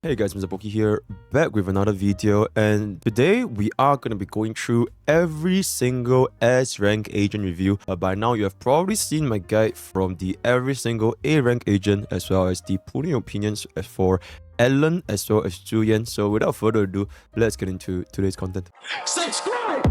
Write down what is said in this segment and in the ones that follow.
Hey guys, MrPokke here, back with another video, and today we are going to be going through every single S rank agent review. By now you have probably seen my guide from the every single A rank agent as well as the pulling opinions for Ellen as well as Julian. So without further ado, let's get into today's content. Subscribe!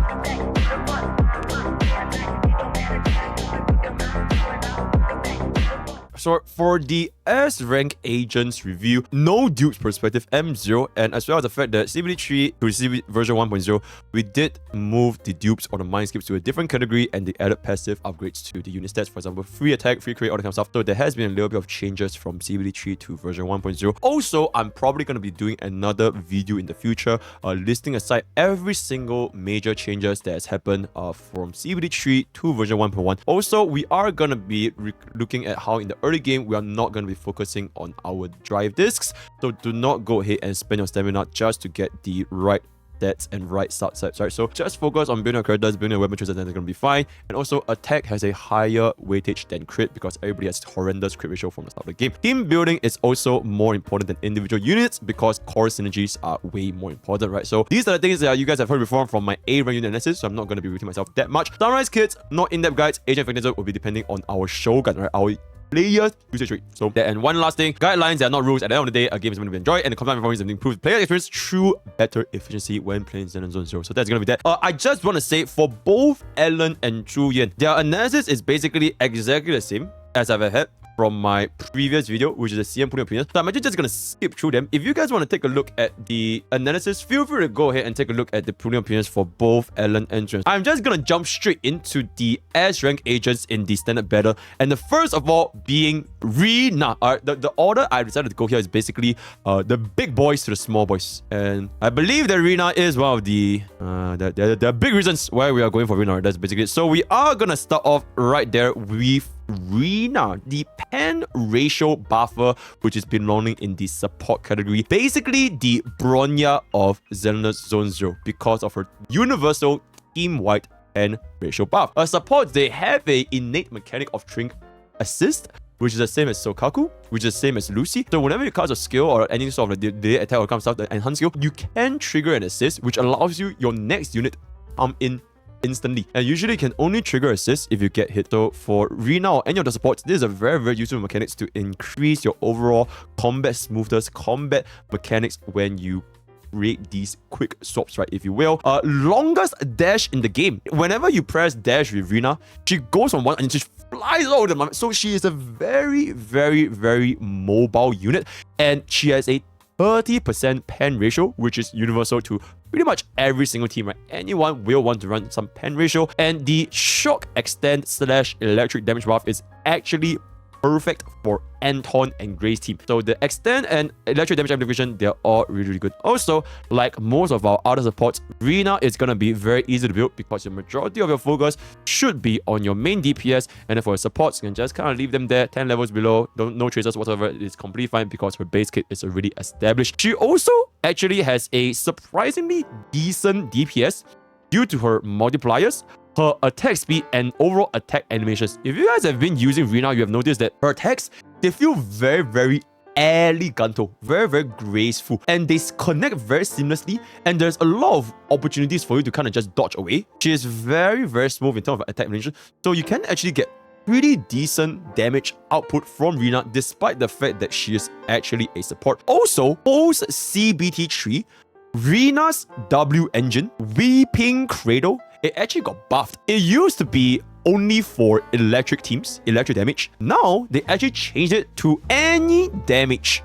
So for the S rank agents review, no dupes perspective M0, and as well as the fact that CBD3 to CBD version 1.0, we did move the dupes or the mind skips to a different category and they added passive upgrades to the unit stats, for example, free attack, free crit, all that kind of stuff. So there has been a little bit of changes from CBD3 to version 1.0. Also, I'm probably going to be doing another video in the future, listing aside every single major changes that has happened from CBD3 to version 1.1. Also, we are going to be looking at how in the early game we are not going to be focusing on our drive discs, so do not go ahead and spend your stamina just to get the right stats and right subsets, right? So just focus on building your characters, building your weapon choices, and they're going to be fine. And also attack has a higher weightage than crit because everybody has horrendous crit ratio from the start of the game. Team building is also more important than individual units because core synergies are way more important, right? So these are the things that you guys have heard before from my A rank unit analysis, so I'm not going to be repeating myself that much. Summarize kits, not in-depth guides, agent effectiveness will be depending on our Shogun, right? Our player usage rate. So that, and one last thing, guidelines, they are not rules. At the end of the day, a game is going to be enjoyed, and the combat performance is improve player experience through better efficiency when playing Zenless Zone Zero. So that's going to be that. I just want to say for both Ellen and Julian, their analysis is basically exactly the same as I've had from my previous video, which is a CM pulling opinion. So I'm actually just going to skip through them. If you guys want to take a look at the analysis, feel free to go ahead and take a look at the pulling opinions for both Ellen and Julian. I'm just going to jump straight into the S rank agents in the standard battle. And the first of all being Rina. The order I decided to go here is basically the big boys to the small boys. And I believe that Rina is one of the big reasons why we are going for Rina. That's basically it. So we are going to start off right there with Rina, the pen ratio buffer, which is belonging in the support category. Basically, the Bronya of Zenless Zone Zero because of her universal team-wide pen ratio buff. Support, they have a innate mechanic of Trink Assist, which is the same as Sokaku, which is the same as Lucy. So whenever you cast a skill or any sort of delay attack or kind of stuff, the enhanced skill, you can trigger an assist, which allows you your next unit to come in instantly, and usually can only trigger assist if you get hit. So for Rina or any of the supports, this is a very useful mechanics to increase your overall combat smoothness, combat mechanics when you create these quick swaps, right, if you will. Longest dash in the game. Whenever you press dash with Rina, she goes on one and she flies all over the map. So she is a very mobile unit, and she has a 30% pen ratio, which is universal to pretty much every single team, right? Anyone will want to run some pen ratio, and the shock extend / electric damage buff is actually perfect for Anton and Gray's team. So the extend and electric damage amplification, they're all really good. Also, like most of our other supports, Rina is gonna be very easy to build because the majority of your focus should be on your main DPS, and then for your supports, you can just kind of leave them there 10 levels below, no traces whatsoever. It's completely fine because her base kit is already established. She also actually has a surprisingly decent DPS due to her multipliers, her attack speed, and overall attack animations. If you guys have been using Rina, you have noticed that her attacks, they feel very eleganto, very graceful, and they connect very seamlessly, and there's a lot of opportunities for you to kind of just dodge away. She is very smooth in terms of attack animation, so you can actually get pretty decent damage output from Rina despite the fact that she is actually a support. Also, post CBT3, Rina's W engine, Weeping Cradle, it actually got buffed. It used to be only for electric teams, electric damage. Now, they actually changed it to any damage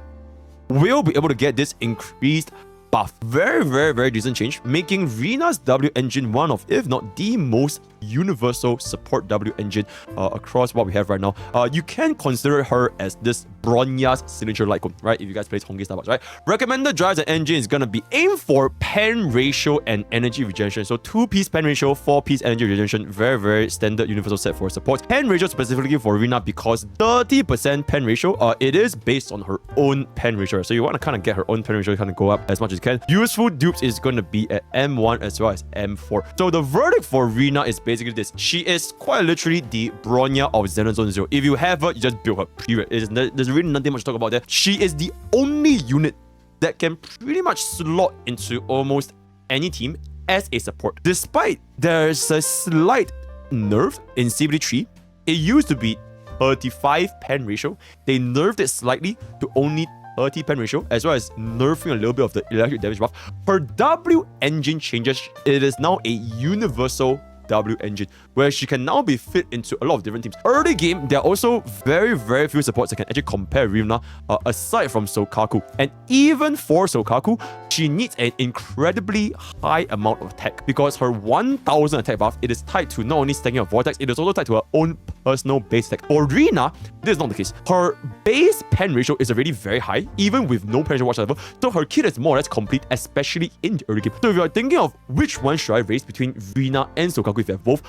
will be able to get this increased buff. Very decent change, making Rina's W engine one of, if not the most universal support W engine across what we have right now. You can consider her as this Bronya's signature Lycaon, right? If you guys play Honkai Starbucks, right? Recommended drives and engine is gonna be aimed for pen ratio and energy regeneration. So 2-piece pen ratio, 4-piece energy regeneration. Very standard universal set for support. Pen ratio specifically for Rina because 30% pen ratio, it is based on her own pen ratio. So you want to kind of get her own pen ratio, kind of go up as much as you can. Useful dupes is going to be at M1 as well as M4. So the verdict for Rina is basically this. She is quite literally the Bronya of Zenless Zone Zero. If you have her, you just build her, period. There's really nothing much to talk about there. She is the only unit that can pretty much slot into almost any team as a support. Despite there's a slight nerf in CBD3, it used to be 35 pen ratio. They nerfed it slightly to only 30 pen ratio, as well as nerfing a little bit of the electric damage buff. Her W engine changes. It is now a universal W engine, where she can now be fit into a lot of different teams. Early game, there are also very few supports that can actually compare Rina aside from Sokaku. And even for Sokaku, she needs an incredibly high amount of attack, because her 1000 attack buff, it is tied to not only stacking of Vortex, it is also tied to her own personal base attack. For Rina, this is not the case. Her base pen ratio is already very high, even with no pen ratio whatsoever, so her kit is more or less complete, especially in the early game. So if you are thinking of which one should I raise between Rina and Sokaku, if you have both,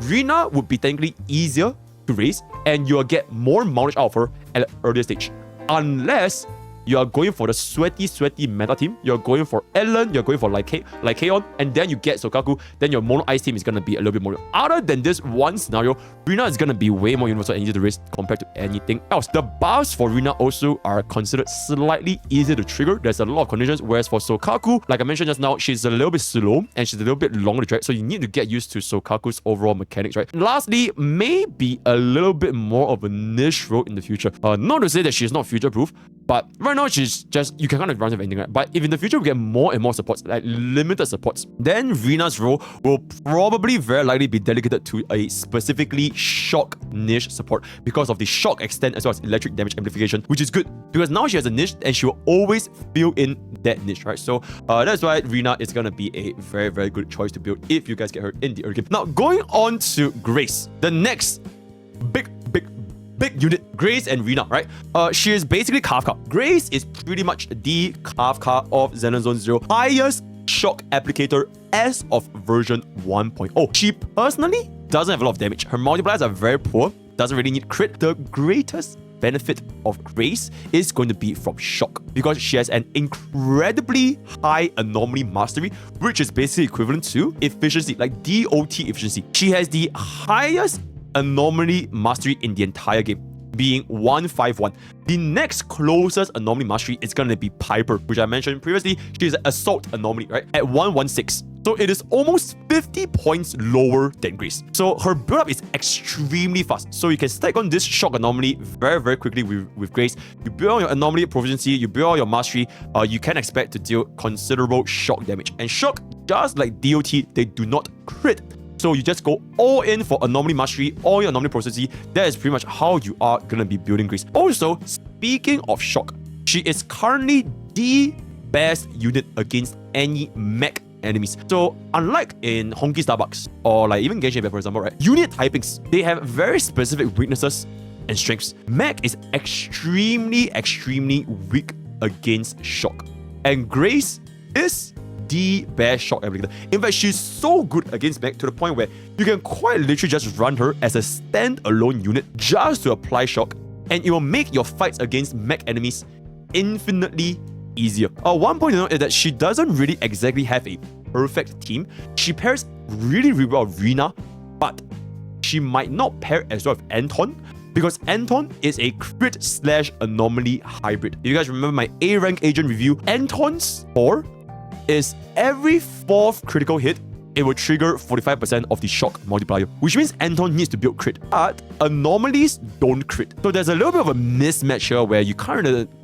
Rina would be technically easier to raise, and you'll get more mileage out of her at an earlier stage. Unless you are going for the sweaty meta team, you're going for Ellen, you're going for Lycaon, and then you get Sokaku, then your mono ice team is going to be a little bit more. Other than this one scenario, Rina is going to be way more universal and easier to raise compared to anything else. The buffs for Rina also are considered slightly easier to trigger. There's a lot of conditions, whereas for Sokaku, like I mentioned just now, she's a little bit slow and she's a little bit longer to drag, so you need to get used to Sokaku's overall mechanics, right? Lastly, maybe a little bit more of a niche role in the future. Not to say that she's not future-proof, but right now she's just, you can kind of run with anything, right? But if in the future we get more and more supports, like limited supports, then Rina's role will probably very likely be dedicated to a specifically shock niche support, because of the shock extent as well as electric damage amplification, which is good because now she has a niche and she will always fill in that niche, right? So that's why Rina is gonna be a very good choice to build if you guys get her in the early game. Now going on to Grace, the next big unit, Grace and Rina, right? She is basically Kafka. Grace is pretty much the Kafka of Zenless Zone Zero, highest shock applicator as of version 1.0. She personally doesn't have a lot of damage. Her multipliers are very poor, doesn't really need crit. The greatest benefit of Grace is going to be from shock, because she has an incredibly high anomaly mastery, which is basically equivalent to efficiency, like DOT efficiency. She has the highest anomaly mastery in the entire game, being 151. The next closest anomaly mastery is going to be Piper, which I mentioned previously. She is an assault anomaly, right, at 116. So it is almost 50 points lower than Grace. So her build-up is extremely fast. So you can stack on this shock anomaly very quickly with Grace. You build on your anomaly proficiency, you build on your mastery, you can expect to deal considerable shock damage. And shock, just like DOT, they do not crit. So you just go all in for anomaly mastery, all your anomaly proficiency. That is pretty much how you are gonna be building Grace. Also, speaking of shock, she is currently the best unit against any mech enemies. So unlike in Honkai Starbucks or like even Genshin Impact, for example, right, unit typings, they have very specific weaknesses and strengths. Mech is extremely weak against shock, and Grace is the best shock applicator. In fact, she's so good against mech to the point where you can quite literally just run her as a standalone unit just to apply shock, and it will make your fights against mech enemies infinitely easier. One point to note is that she doesn't really exactly have a perfect team. She pairs really well with Rina, but she might not pair as well with Anton, because Anton is a crit / anomaly hybrid. If you guys remember my A rank agent review, Anton's score is every 4th critical hit, it will trigger 45% of the shock multiplier, which means Anton needs to build crit, but anomalies don't crit. So there's a little bit of a mismatch here where you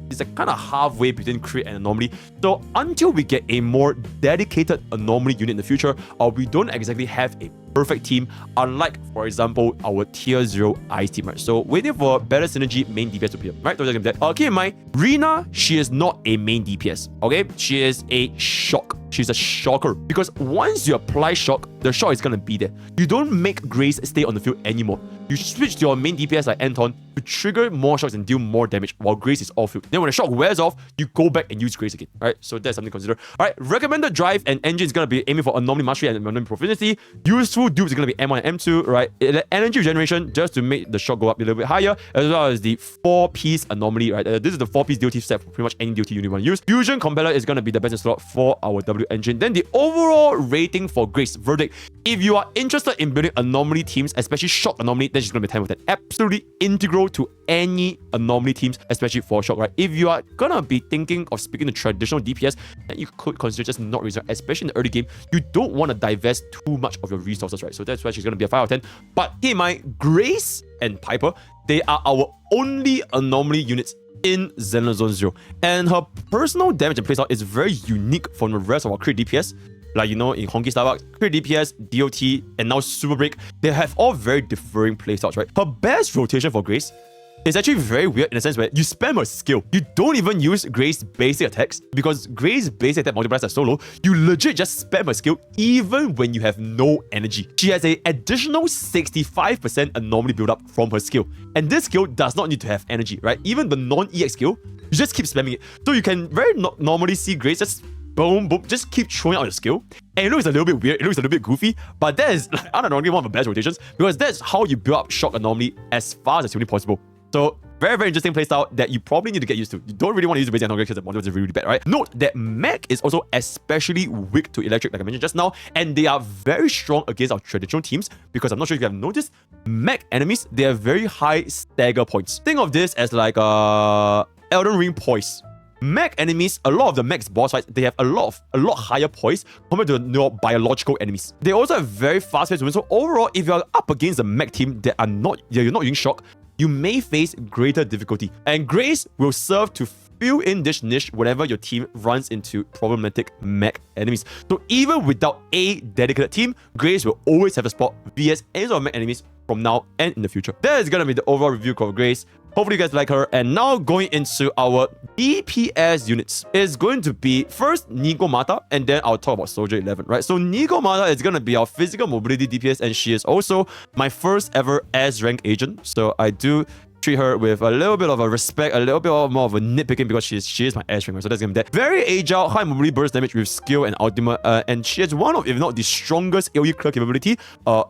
it's kind of halfway between crit and anomaly. So until we get a more dedicated anomaly unit in the future, we don't exactly have a perfect team, unlike, for example, our tier 0 ice team, right? So waiting for better synergy main DPS to appear, right? Keep in mind, Rina, she is not a main DPS, okay? She is a shock. She's a shocker, because once you apply shock, the shock is gonna be there. You don't make Grace stay on the field anymore. You switch to your main DPS like Anton to trigger more shocks and deal more damage while Grace is off field. Then when the shock wears off, you go back and use Grace again, right? So that's something to consider. All right, recommended drive and engine is gonna be aiming for anomaly mastery and anomaly proficiency. Useful dupes is gonna be M1 and M2, right? Energy regeneration just to make the shock go up a little bit higher, as well as the 4-piece anomaly, right? This is the 4-piece DOT set for pretty much any DOT unit you want to use. Fusion compeller is gonna be the best in slot for our W engine. Then the overall rating for Grace, verdict: if you are interested in building anomaly teams, especially shock anomaly, then she's gonna be 10 with that. Absolutely integral go to any anomaly teams, especially for shock, right? If you are gonna be thinking of speaking to traditional DPS, then you could consider just not raising her, especially in the early game. You don't want to divest too much of your resources, right? So that's why she's gonna be a 5 out of 10. But keep in mind, Grace and Piper, they are our only anomaly units in Zenless Zone Zero. And her personal damage and playstyle is very unique from the rest of our crit DPS. Like, you know, in Honkai Starbucks, crit DPS, DOT, and now Super Break, they have all very differing playstyles, right? Her best rotation for Grace is actually very weird in the sense where you spam a skill. You don't even use Grace's basic attacks because Grace's basic attack multipliers are so low. You legit just spam a skill even when you have no energy. She has an additional 65% anomaly build-up from her skill. And this skill does not need to have energy, right? Even the non-EX skill, you just keep spamming it. So you can very normally see Grace just boom, boom, just keep throwing out your skill. And it looks a little bit weird, it looks a little bit goofy, but that is like, unironically one of the best rotations because that's how you build up shock anomaly as fast as humanly possible. So very, very interesting playstyle that you probably need to get used to. You don't really want to use the basic anomaly because the model is really bad, right? Note that mech is also especially weak to electric, like I mentioned just now, and they are very strong against our traditional teams because I'm not sure if you have noticed, mech enemies, they have very high stagger points. Think of this as like Elden Ring poise. Mech enemies, a lot of the mech's boss fights, they have a lot higher poise compared to your biological enemies. They also have very fast-paced movement. So overall, if you're up against a mech team that you're not using shock, you may face greater difficulty. And Grace will serve to fill in this niche whenever your team runs into problematic mech enemies. So even without a dedicated team, Grace will always have a spot vs any sort of mech enemies from now and in the future. That is gonna be the overall review of Grace. Hopefully you guys like her. And now going into our DPS units is going to be first Nekomata, and then I'll talk about Soldier 11, right? So Nekomata is going to be our physical mobility DPS, and she is also my first ever S rank agent. So I do treat her with a little bit of a respect, a little bit more of a nitpicking because she is my S rank, so that's gonna be that. Very agile, high mobility burst damage with skill and ultimate, and she has one of, if not the strongest AoE clear capability,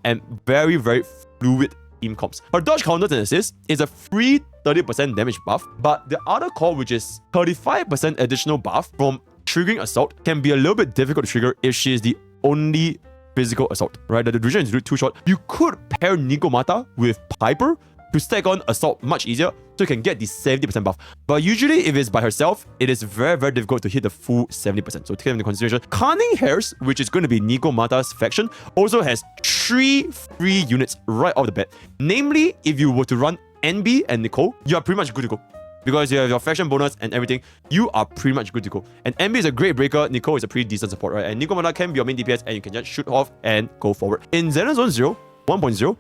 and very, very fluid team comps. Her dodge counters and assists is a free 30% damage buff, but the other core, which is 35% additional buff from triggering assault, can be a little bit difficult to trigger if she is the only physical assault, right? The duration is too short. You could pair Nekomata with Piper to stack on assault much easier, so you can get the 70% buff. But usually, if it's by herself, it is very, very difficult to hit the full 70%. So take that into consideration. Cunning Hairs, which is going to be Nekomata's faction, also has 3 free units right off the bat. Namely, if you were to run NB and Nicole, you are pretty much good to go. Because you have your faction bonus and everything, you are pretty much good to go. And NB is a great breaker, Nicole is a pretty decent support, right? And Nekomata can be your main DPS and you can just shoot off and go forward. In Zenless Zone Zero 1.0,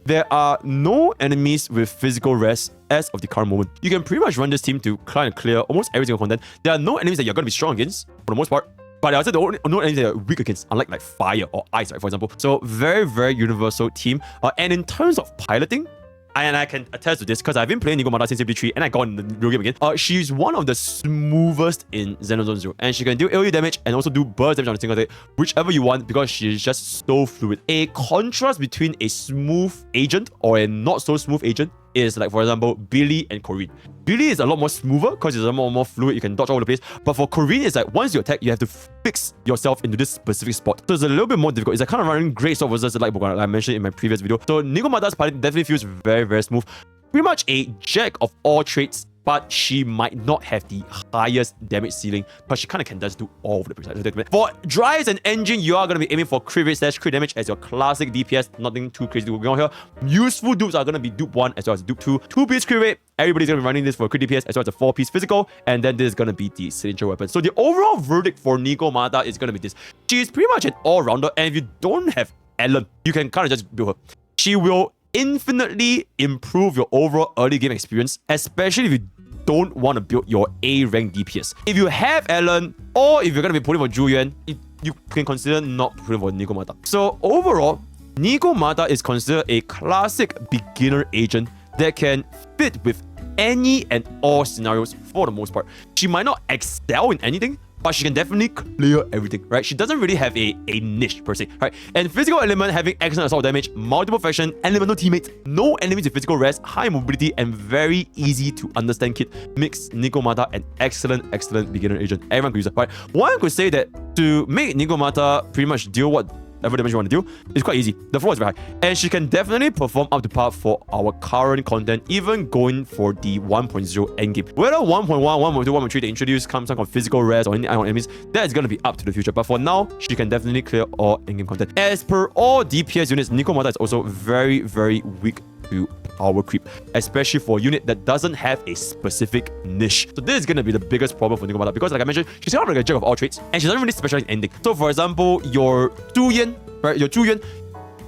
there are no enemies with physical rest as of the current moment. You can pretty much run this team to try and clear almost every single content. There are no enemies that you're going to be strong against, for the most part. But there are also no enemies that you're weak against, unlike like fire or ice, right, for example. So very, very universal team. And in terms of piloting, and I can attest to this because I've been playing Nekomata since Simply 3 and I got in the real game again. She's one of the smoothest in Zenless Zone Zero. And she can do AoE damage and also do burst damage on a single hit, whichever you want, because she's just so fluid. A contrast between a smooth agent or a not so smooth agent is like, for example, Billy and Corinne. Billy is a lot more smoother because it's a lot more fluid, you can dodge all over the place. But for Corinne, it's like once you attack, you have to fix yourself into this specific spot. So it's a little bit more difficult. It's like kind of running Great Sword versus the Light Book, like I mentioned in my previous video. So Nekomata's pilot definitely feels very, very smooth. Pretty much a jack of all trades, but she might not have the highest damage ceiling, but she kind of can just do all of the precise. For drives and engine, you are going to be aiming for crit rate / crit damage as your classic DPS. Nothing too crazy to go on here. Useful dupes are going to be dupe 1 as well as dupe 2. 2-piece crit rate. Everybody's going to be running this for crit DPS as well as a 4-piece physical, and then this is going to be the signature weapon. So the overall verdict for Nekomata is going to be this. She is pretty much an all-rounder, and if you don't have Ellen, you can kind of just build her. She will infinitely improve your overall early game experience, especially if you don't want to build your A rank DPS. If you have Ellen, or if you're going to be putting for Julian, you can consider not putting for Nekomata. So overall, Nekomata is considered a classic beginner agent that can fit with any and all scenarios for the most part. She might not excel in anything, but she can definitely clear everything, right? She doesn't really have a niche per se, right? And physical element having excellent assault damage, multiple faction, elemental teammates, no enemies with physical rest, high mobility, and very easy to understand kit makes Nekomata an excellent beginner agent. Everyone could use it, right? One could say that to make Nekomata pretty much deal what whatever damage you want to do. It's quite easy. The floor is very high. And she can definitely perform up to par for our current content, even going for the 1.0 endgame. Whether 1.1, 1.2, 1.3 they introduce some kind of physical res or any enemies, that is going to be up to the future. But for now, she can definitely clear all endgame content. As per all DPS units, Nekomata is also very, very weak to power creep, especially for a unit that doesn't have a specific niche. So this is going to be the biggest problem for Nekomata because, like I mentioned, she's kind of like a jack of all trades and she doesn't really specialize in anything. So for example, your Zhuyan, right? Your Zhuyan,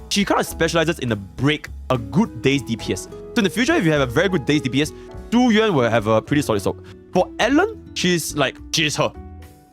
she kind of specializes in the break a good day's DPS. So in the future, if you have a very good day's DPS, Zhuyan will have a pretty solid soak. For Ellen, she's her.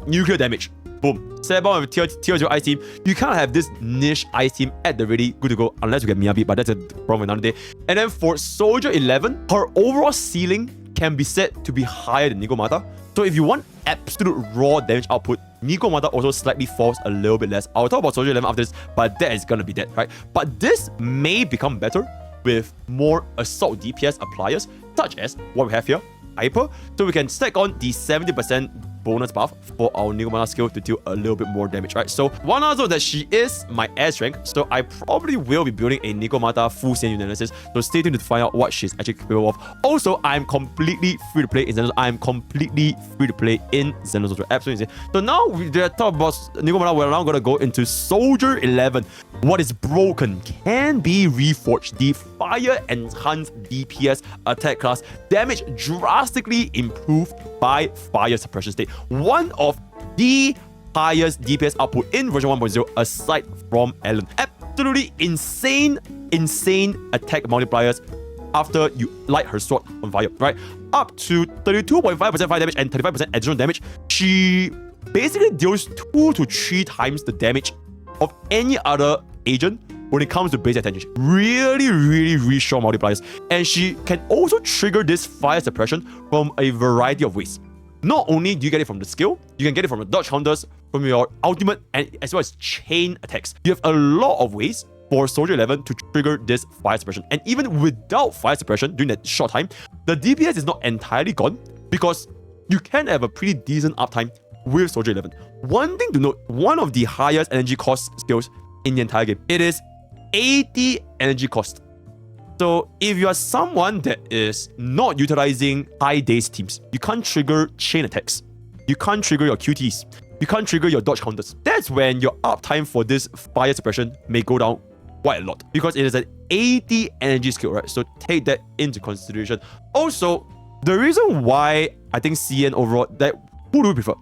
Nuclear damage. Boom. Sebon with tier 0 ice team, you kind of have this niche ice team at the ready, good to go, unless you get Miyabi, but that's a problem another day. And then for Soldier 11, her overall ceiling can be set to be higher than Nekomata. So if you want absolute raw damage output, Nekomata also slightly falls a little bit less. I'll talk about Soldier 11 after this, but that is gonna be that, right? But this may become better with more assault DPS appliers, such as what we have here, Hyper. So we can stack on the 70% bonus buff for our Nekomata skill to deal a little bit more damage, right? So one also that she is my S rank, so I probably will be building a Nekomata full CN analysis. So stay tuned to find out what she's actually capable of. Also, I'm completely free to play in Zenless. I'm completely free to play in Zenless Zone Zero. Absolutely insane. So now we talk about Nekomata. We're now gonna go into Soldier 11. What is broken can be reforged. The fire enhanced DPS attack class damage drastically improved by fire suppression state. One of the highest DPS output in version 1.0 aside from Ellen. Absolutely insane attack multipliers after you light her sword on fire, right? Up to 32.5% fire damage and 35% additional damage. She basically deals 2 to 3 times the damage of any other agent when it comes to base attention. Really strong multipliers. And she can also trigger this fire suppression from a variety of ways. Not only do you get it from the skill, you can get it from the dodge counters, from your ultimate, and as well as chain attacks. You have a lot of ways for Soldier 11 to trigger this fire suppression. And even without fire suppression during that short time, the DPS is not entirely gone because you can have a pretty decent uptime with Soldier 11. One thing to note, one of the highest energy cost skills in the entire game, it is 80 energy cost. So if you are someone that is not utilizing high days teams, you can't trigger chain attacks, you can't trigger your QTs, you can't trigger your dodge counters. That's when your uptime for this fire suppression may go down quite a lot because it is an 80 energy skill, right? So take that into consideration. Also, the reason why I think CN overall, that who do you prefer?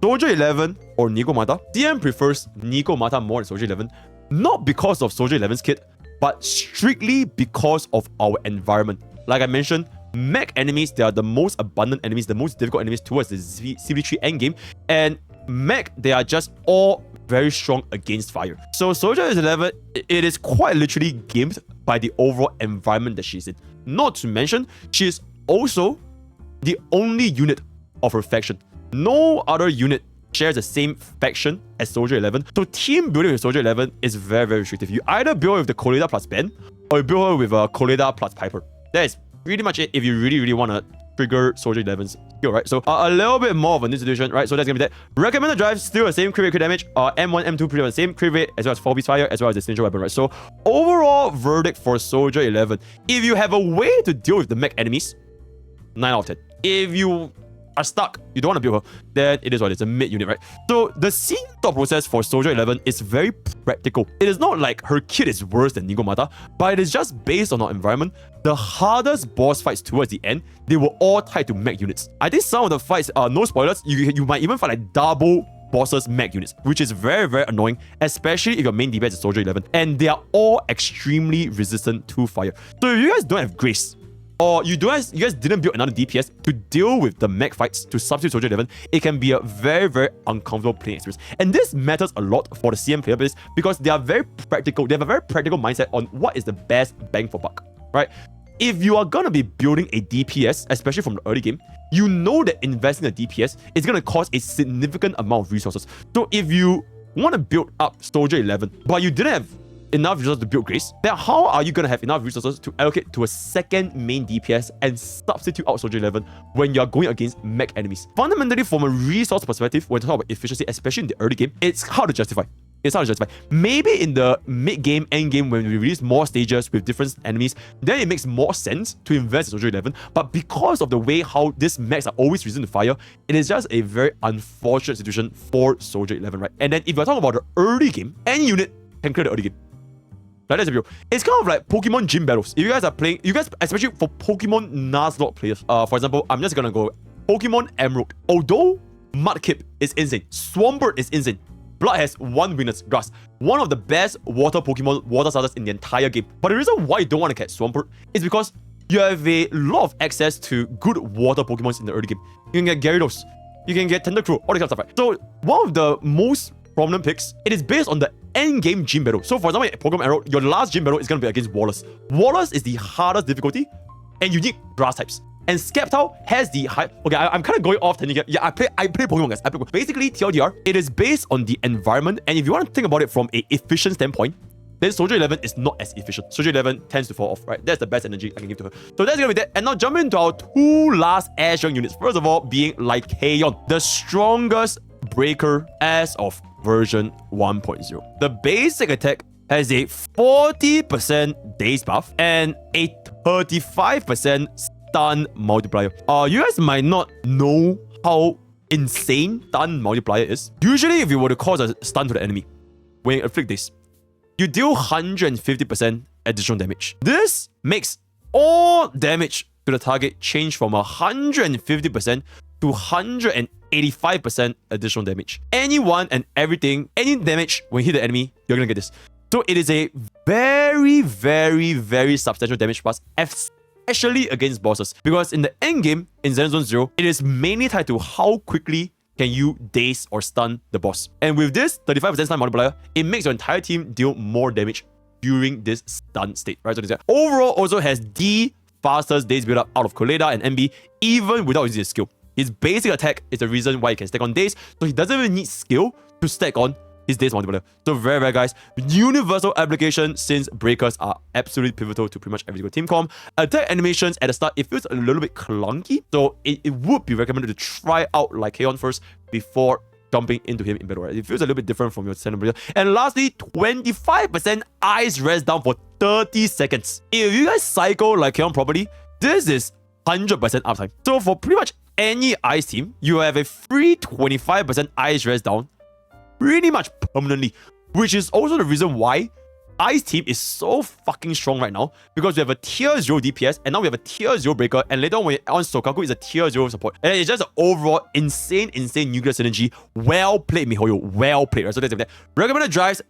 Soldier 11 or Nekomata? CN prefers Nekomata more than Soldier 11, not because of Soldier 11's kit, but strictly because of our environment. Like I mentioned, mech enemies, they are the most abundant enemies, the most difficult enemies towards the CB3 endgame, and mech, they are just all very strong against fire. So Soldier 11, it is quite literally gimped by the overall environment that she's in. Not to mention, she is also the only unit of her faction. No other unit shares the same faction as Soldier 11. So team building with Soldier 11 is very restrictive. You either build with the Koleda plus Ben, or you build her with a Koleda plus Piper. That is pretty much it if you really want to trigger Soldier 11's skill, right? So a little bit more of an institution, right? So that's gonna be that. Recommended drive, still the same crit rate, crit damage. M1, M2 pretty much the same crit rate, as well as 4 piece fire, as well as the signature weapon, right? So overall verdict for Soldier 11. If you have a way to deal with the mech enemies, 9 out of 10. If you are stuck, you don't want to build her, then it is what it is, a mid unit, right? So the scene thought process for Soldier 11 is very practical. It is not like her kit is worse than Nekomata, but it is just based on our environment. The hardest boss fights towards the end, they were all tied to mech units. I think some of the fights, no spoilers, you might even fight like double bosses mech units, which is very annoying, especially if your main DPS is Soldier 11, and they are all extremely resistant to fire. So if you guys don't have Grace, or you guys didn't build another DPS to deal with the mech fights to substitute Soldier 11, it can be a very uncomfortable playing experience. And this matters a lot for the CM player base because they are very practical. They have a very practical mindset on what is the best bang for buck, right? If you are going to be building a DPS, especially from the early game, you know that investing in a DPS is going to cost a significant amount of resources. So if you want to build up Soldier 11, but you didn't have enough resources to build Grace, then how are you going to have enough resources to allocate to a second main DPS and substitute out Soldier 11 when you're going against mech enemies? Fundamentally, from a resource perspective, when you talk about efficiency, especially in the early game, it's hard to justify. It's hard to justify. Maybe in the mid-game, end-game, when we release more stages with different enemies, then it makes more sense to invest in Soldier 11. But because of the way how these mechs are always resistant to fire, it is just a very unfortunate situation for Soldier 11, right? And then if you're talking about the early game, any unit can clear the early game. Like that's a video. It's kind of like Pokemon gym battles. If you guys are playing, you guys, especially for Pokemon Nuzlocke players, for example, I'm just gonna go Pokemon Emerald. Although Mudkip is insane, Swampert is insane, Blood has 1 weakness, Grass. One of the best water Pokemon, water starters in the entire game. But the reason why you don't want to catch Swampert is because you have a lot of access to good water Pokemons in the early game. You can get Gyarados, you can get Tentacruel, all this kind of stuff, right? So one of the most prominent picks, it is based on the end game gym battle. So for example, in Pokemon Arrow, your last gym battle is going to be against Wallace. Wallace is the hardest difficulty, and you need grass types. And Sceptile has the high... Okay, I'm kind of going off technique. Yeah, I play Pokemon, guys. Basically, TLDR, it is based on the environment. And if you want to think about it from an efficient standpoint, then Soldier 11 is not as efficient. Soldier 11 tends to fall off, right? That's the best energy I can give to her. So that's going to be that. And now jump into our 2 last air strength units. First of all, being Lycaon, the strongest breaker as of version 1.0. The basic attack has a 40% daze buff and a 35% stun multiplier. You guys might not know how insane stun multiplier is. Usually, if you were to cause a stun to the enemy, when you inflict this, you deal 150% additional damage. This makes all damage to the target change from 150% to 185% additional damage. Anyone and everything, any damage when you hit the enemy, you're gonna get this. So it is a very, very, very substantial damage plus, especially against bosses. Because in the end game, in Zenless Zone Zero, it is mainly tied to how quickly can you daze or stun the boss. And with this 35% stun multiplier, it makes your entire team deal more damage during this stun state, right? So this overall also has the fastest daze build up out of Koleda and MB, even without using his skill. His basic attack is the reason why he can stack on daze, so he doesn't even need skill to stack on his daze multiplier. So very, very guys, universal application since breakers are absolutely pivotal to pretty much every single team comp. Attack animations at the start, it feels a little bit clunky, so it would be recommended to try out Lycaon first before jumping into him in battle, right? It feels a little bit different from your standard breaker. And lastly, 25% ice rest down for 30 seconds. If you guys cycle Lycaon properly, this is 100% uptime. So for pretty much any ice team, you have a free 25% ice rest down pretty much permanently, which is also the reason why Ice team is so fucking strong right now, because we have a tier 0 DPS and now we have a tier 0 breaker, and later on when on Sokaku is a tier 0 support, and it's just an overall insane nuclear synergy. Well played, Mihoyo, well played, right? So that's that. Recommended drives,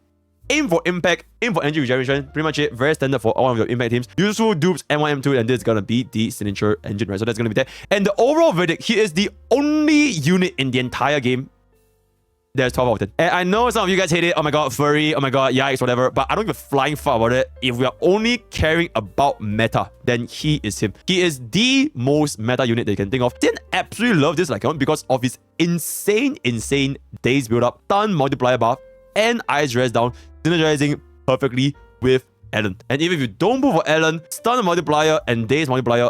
aim for impact, aim for energy regeneration, pretty much it, very standard for all of your impact teams. Useful dupes, M1, M2, and this is gonna be the signature engine, right? So that's gonna be that. And the overall verdict, he is the only unit in the entire game there's 12 out of 10. And I know some of you guys hate it. Oh my god, furry. Oh my god, yikes, whatever. But I don't give a flying fuck about it. If we are only caring about meta, then he is him. He is the most meta unit that you can think of. Didn't absolutely love this Lycaon because of his insane days build up, stun multiplier buff, and ice rest down, synergizing perfectly with Ellen. And even if you don't move for Ellen, stun multiplier and days multiplier,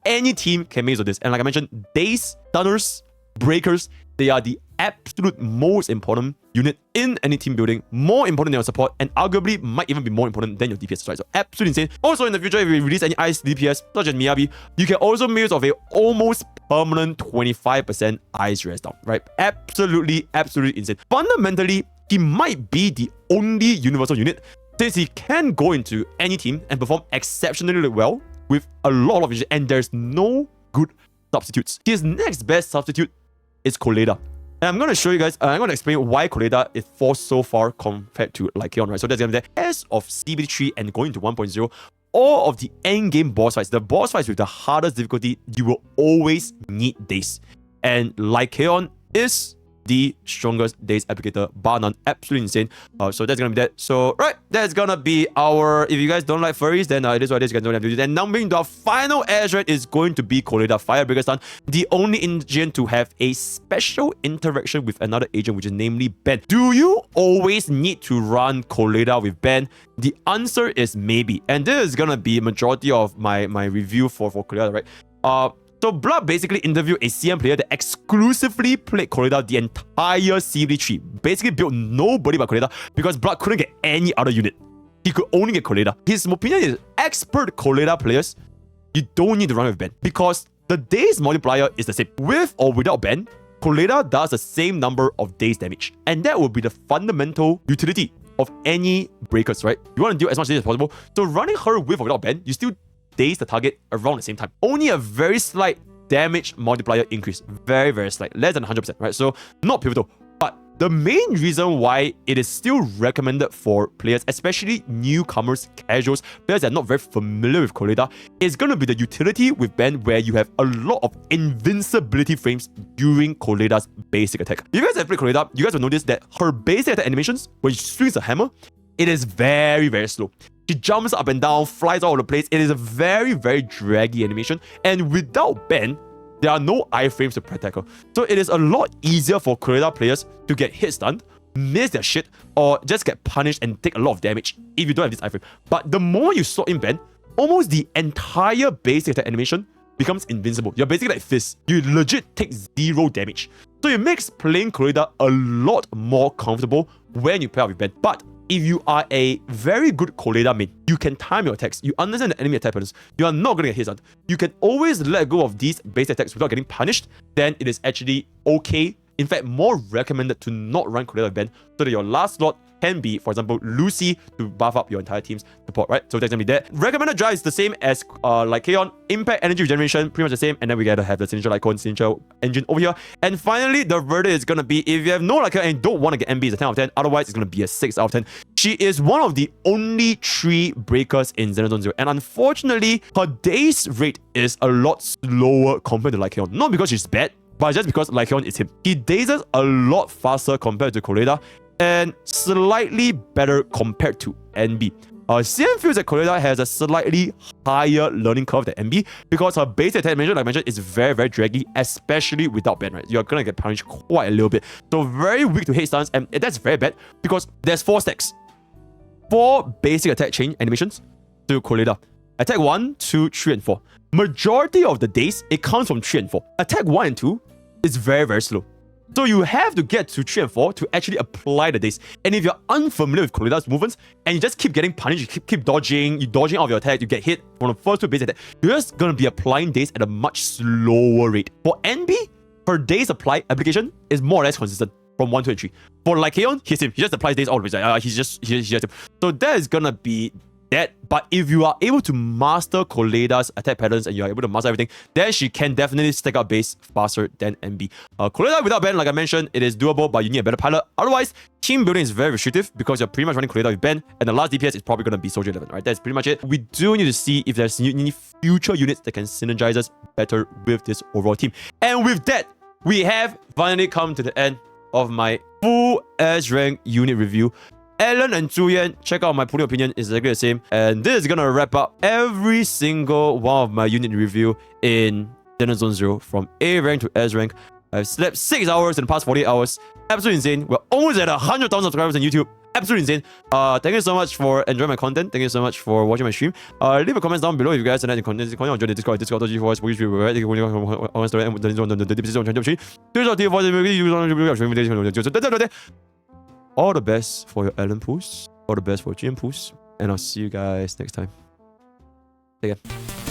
any team can make use of this. And like I mentioned, days, stunners, breakers, they are the absolute most important unit in any team building, more important than your support, and arguably might even be more important than your DPS, right? So absolutely insane. Also in the future, if we release any ice DPS such as Miyabi, you can also make use of a almost permanent 25% ice rest down, right? Absolutely insane. Fundamentally, he might be the only universal unit since he can go into any team and perform exceptionally well with a lot of vision, and there's no good substitutes. His next best substitute is Koleda. And I'm going to show you guys, I'm going to explain why Koleda is falls so far compared to Lycaon, right? So that's going to be that. As of CBD3 and going to 1.0, all of the end-game boss fights, the boss fights with the hardest difficulty, you will always need days. And Lycaon is the strongest days applicator, bar none. Absolutely insane. So that's gonna be that. So right, that's gonna be our. If you guys don't like furries, then it is what it is. You guys don't have to do that. And now moving to our final air threat is going to be Koleda Firebreaker Stun, the only agent to have a special interaction with another agent, which is namely Ben. Do you always need to run Koleda with Ben? The answer is maybe. And this is gonna be majority of my review for Koleda, right? So Blood basically interviewed a CM player that exclusively played Koleda the entire CBD3. Basically built nobody but Koleda because Blood couldn't get any other unit. He could only get Koleda. His opinion is expert Koleda players, you don't need to run with Ben because the days multiplier is the same. With or without Ben, Koleda does the same number of days damage. And that will be the fundamental utility of any breakers, right? You want to do as much damage as possible. So running her with or without Ben, you still daze the target around the same time. Only a very slight damage multiplier increase. Very, very slight. Less than 100%, right? So not pivotal. But the main reason why it is still recommended for players, especially newcomers, casuals, players that are not very familiar with Koleda, is going to be the utility with Ben where you have a lot of invincibility frames during Koleda's basic attack. If you guys have played Koleda, you guys will notice that her basic attack animations, when she swings a hammer, it is very, very slow. She jumps up and down, flies all over the place. It is a very, very draggy animation. And without Ben, there are no iframes to protect her. So it is a lot easier for Koleda players to get hit stunned, miss their shit, or just get punished and take a lot of damage if you don't have this iframe. But the more you slot in Ben, almost the entire basic attack animation becomes invincible. You're basically like Fizz. You legit take 0 damage. So it makes playing Koleda a lot more comfortable when you pair up with Ben. But if you are a very good Koleda main, you can time your attacks, you understand the enemy attack patterns, you are not going to get hit stunned. You can always let go of these base attacks without getting punished, then it is actually okay. In fact, more recommended to not run Koleda with Ben so that your last slot can be, for example, Lucy to buff up your entire team's support, right? So that's gonna be that. Recommended dry is the same as Lycaon. Impact, energy regeneration, pretty much the same. And then we gotta have the signature Lycaon signature engine over here. And finally, the verdict is gonna be, if you have no Lycaon and don't want to get MB, it's a 10 out of 10. Otherwise, it's gonna be a 6 out of 10. She is one of the only 3 breakers in Zenless Zone Zero. And unfortunately, her days rate is a lot slower compared to Lycaon. Not because she's bad, but just because Lycaon is him. He dazes a lot faster compared to Koleda and slightly better compared to NB. CM feels that Koleda has a slightly higher learning curve than NB because her base attack animation, like I mentioned, is very, very draggy, especially without Ben, right? You're gonna get punished quite a little bit. So very weak to hit stuns, and that's very bad because there's 4 stacks. 4 basic attack chain animations to Koleda. Attack 1, 2, 3, and 4. Majority of the days, it comes from 3 and 4. Attack 1 and 2 is very, very slow. So you have to get to 3 and 4 to actually apply the days. And if you're unfamiliar with Koleda's movements, and you just keep getting punished, you keep dodging, you're dodging out of your attack, you get hit from the first 2 base attack, you're just going to be applying days at a much slower rate. For NB, her days application is more or less consistent from 1, 2, and 3. For Lycaon, he's him. He just applies days all the way. He's just him. So that is going to be that. But if you are able to master Koleda's attack patterns and you are able to master everything, then she can definitely stack up base faster than NB. Koleda without Ben, like I mentioned, it is doable, but you need a better pilot. Otherwise, team building is very restrictive because you're pretty much running Koleda with Ben, and the last DPS is probably going to be Soldier 11, right? That's pretty much it. We do need to see if there's any future units that can synergize us better with this overall team. And with that, we have finally come to the end of my full S rank unit review. Alan and Zuyan, check out my polling opinion, it's exactly the same. And this is gonna wrap up every single one of my unit review in Zenless Zone Zero from A rank to S rank. I've slept 6 hours in the past 48 hours. Absolutely insane. We're almost at 100,000 subscribers on YouTube. Absolutely insane. Thank you so much for enjoying my content. Thank you so much for watching my stream. Leave a comment down below if you guys are not content. Join the Discord, Discord.gg/, which we were all the best for your Ellen Poos. All the best for GM Poos. And I'll see you guys next time. Take care.